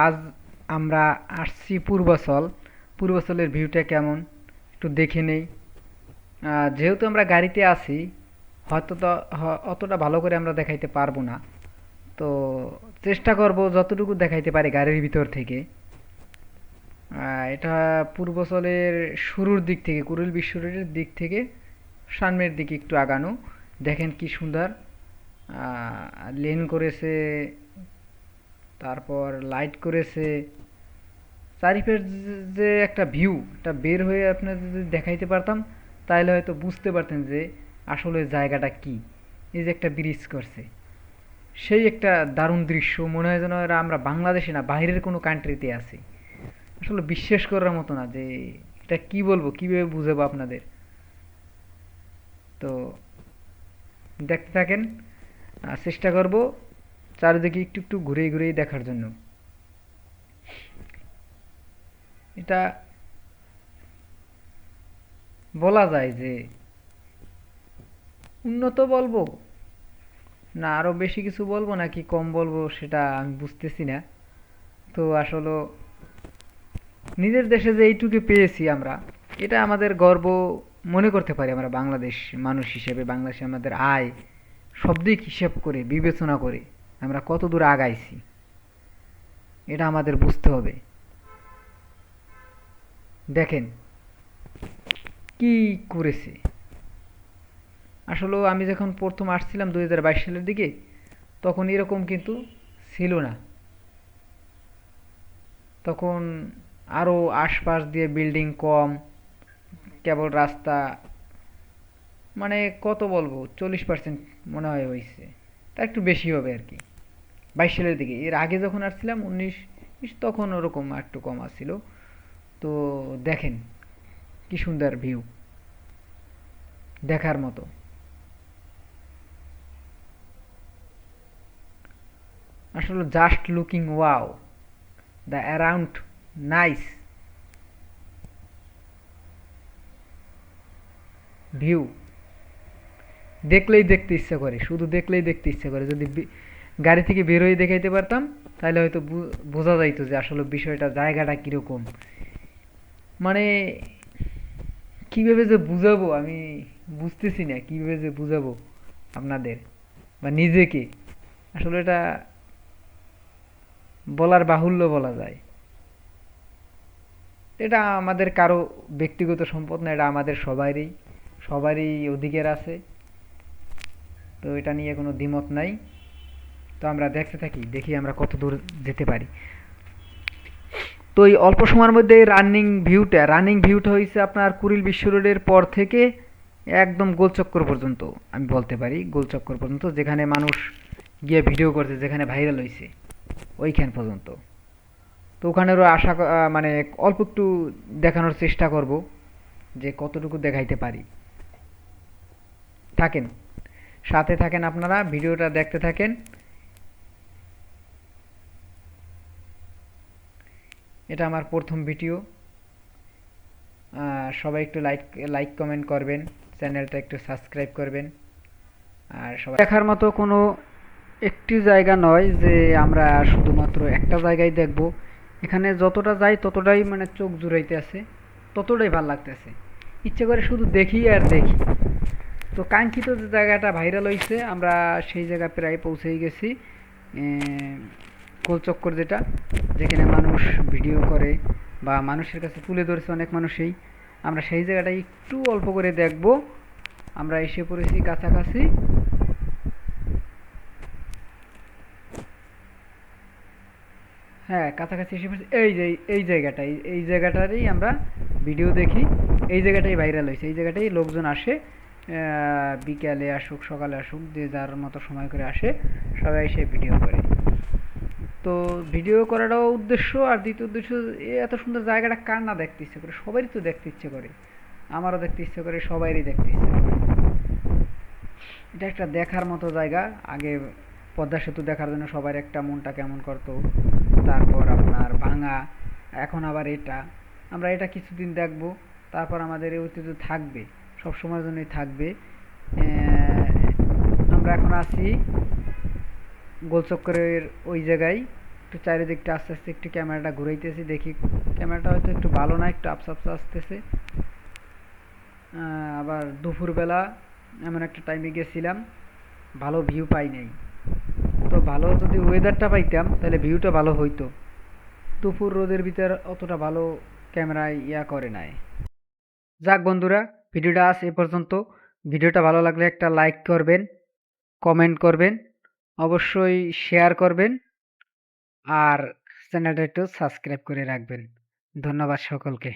আজ আমরা আসছি পূর্বাচল। পূর্বাচলের ভিউটা কেমন একটু দেখে নেই। যেহেতু আমরা গাড়িতে আছি, হয়তো অতটা ভালো করে আমরা দেখাইতে পারবো না। তো চেষ্টা করব যতটুকু দেখাইতে পারি গাড়ির ভিতর থেকে। এটা পূর্বাচলের শুরুর দিক থেকে, কুড়িল বিশ্ব রোডের দিক থেকে সামনের দিকে একটু আগানো। দেখেন কি সুন্দর লেন করেছে, তারপর লাইট করেছে। চারিপাশ যে একটা ভিউ, এটা বের হয়ে আপনাদের যদি দেখাইতে পারতাম তাহলে হয়তো বুঝতে পারতেন যে আসলে জায়গাটা কি। এই যে একটা ব্রিজ করছে, সেই একটা দারুণ দৃশ্য, মনে হয় যেন এরা আমরা বাংলাদেশে না বাইরের কোনো কান্ট্রিতে আছি। আসলে বিশ্বাস করার মতো না যে এটা কি বলবো, কিভাবে বুঝাবো আপনাদের। তো দেখতে থাকেন, চেষ্টা করব চারিদিকে একটু একটু ঘুরে ঘুরে দেখার জন্য। এটা বলা যায় যে উন্নত বলবো না আরো বেশি কিছু বলবো নাকি কম বলবো সেটা আমি বুঝতেছি না। তো আসলে নিজের দেশে যে এইটুকু পেয়েছি আমরা, এটা আমাদের গর্ব মনে করতে পারি। আমরা বাংলাদেশ মানুষ হিসেবে, বাংলাদেশে আমাদের আয় সব দিক হিসেব করে বিবেচনা করে আমরা কত দূর আগাইছি, এটা আমাদের বুঝতে হবে। দেখেন কি করেছে। আসলে আমি যখন প্রথম আসছিলাম 2022 সালের দিকে, তখন এরকম কিন্তু ছিল না। তখন আরও আশপাশ দিয়ে বিল্ডিং কম, কেবল রাস্তা, মানে কত বলবো 40% মনে হয় হয়েছে, তা একটু বেশি হবে আর কি 22 সালের দিকে। এর আগে যখন আসছিলাম 19-20, তখন ওরকম একটু কম আসছিল। তো দেখেন কি সুন্দর ভিউ, দেখার মতো। আসলে just looking wow, the around nice view. দেখলেই দেখতে ইচ্ছা করে, শুধু দেখলেই দেখতে ইচ্ছা করে। যদি গাড়ি থেকে বের হয়ে দেখাইতে পারতাম তাহলে হয়তো বোঝা যাইতো যে আসলে বিষয়টা, জায়গাটা কিরকম। মানে কিভাবে যে বুঝাবো আমি বুঝতেছি না, কিভাবে যে বুঝাবো আপনাদের বা নিজেকে। আসলে এটা বলার বাহুল্য বলা যায়। এটা আমাদের কারো ব্যক্তিগত সম্পদ না, এটা আমাদের সবারই, সবারই অধিকার আছে। তো এটা নিয়ে কোনো দ্বিমত নাই। তো আমরা দেখতে থাকি, দেখি আমরা কত দূর যেতে পারি। তো এই অল্প সময়ের মধ্যে রানিং ভিউটা হয়েছে আপনার কুড়িল বিশ্ব রোডের পর থেকে একদম গোলচক্কর পর্যন্ত। আমি বলতে পারি গোলচক্কর পর্যন্ত, যেখানে মানুষ গিয়ে ভিডিও করছে, যেখানে ভাইরাল হয়েছে ওইখান পর্যন্ত। তো ওখানেরও মানে অল্প একটু দেখানোর চেষ্টা করব যে কতটুকু দেখাইতে পারি। থাকেন, সাথে থাকেন, আপনারা ভিডিওটা দেখতে থাকেন। এটা আমার প্রথম ভিডিও। সবাই একটু লাইক কমেন্ট করবেন, চ্যানেলটা একটু সাবস্ক্রাইব করবেন। আর সবাই দেখার মতো কোনো একটি জায়গা নয় যে আমরা শুধুমাত্র একটা জায়গায় দেখব। এখানে যতটা যাই ততটাই মানে চোখ জুড়াইতে আছে, ততটাই ভাল লাগতেছে। ইচ্ছে করে শুধু দেখি আর দেখি। তো কাঙ্ক্ষিত যে জায়গাটা ভাইরাল হয়েছে, আমরা সেই জায়গায় প্রায় পৌঁছেই গেছি। গোলচক্কর যেটা, যেখানে মানুষ ভিডিও করে বা মানুষের কাছে তুলে ধরেছে অনেক মানুষই, আমরা সেই জায়গাটা একটু অল্প করে দেখব। আমরা এসে পড়েছি কাছাকাছি। হ্যাঁ, কাছাকাছি এসে পড়েছি। এই জায়গাটারই আমরা ভিডিও দেখি। এই জায়গাটাই ভাইরাল হয়েছে, এই জায়গাটাই লোকজন আসে। বিকালে আসুক সকালে আসুক, যে যার মতো সময় করে আসে, সবাই এসে ভিডিও করে। তো ভিডিও করাটাও উদ্দেশ্য, আর দ্বিতীয় উদ্দেশ্য, এত সুন্দর জায়গাটা কার না দেখতে ইচ্ছে করে, সবারই তো দেখতে ইচ্ছে করে। আমারও দেখতে ইচ্ছে করে, সবারই দেখতে ইচ্ছে করে। এটা একটা দেখার মতো জায়গা। আগে পদ্মা সেতু দেখার জন্য সবার একটা মনটা কেমন করতো, তারপর আপনার ভাঙা, এখন আবার এটা। আমরা এটা কিছুদিন দেখব, তারপর আমাদের এই ঐতিহ্য থাকবে, সব সময়ের জন্যই থাকবে। আমরা এখন আছি গোলচক্করের ওই জায়গায়। একটু চারিদিকটা আস্তে আস্তে একটু ক্যামেরাটা ঘুরাইতেছি, দেখি ক্যামেরাটা হয়তো একটু ভালো না, একটু আপসা আপসা আসতেছে। আবার দুপুরবেলা এমন একটা টাইমে গেছিলাম, ভালো ভিউ পাই নাই। তো ভালো যদি ওয়েদারটা পাইতাম তাহলে ভিউটা ভালো হইতো। দুপুর রোদের ভিতর অতটা ভালো ক্যামেরায় করে নাই। যাক বন্ধুরা, ভিডিওটা আজ এ পর্যন্ত। ভিডিওটা ভালো লাগলে একটা লাইক করবেন, কমেন্ট করবেন, অবশ্যই শেয়ার করবেন, আর চ্যানেলটা একটু সাবস্ক্রাইব করে রাখবেন। ধন্যবাদ সকলকে।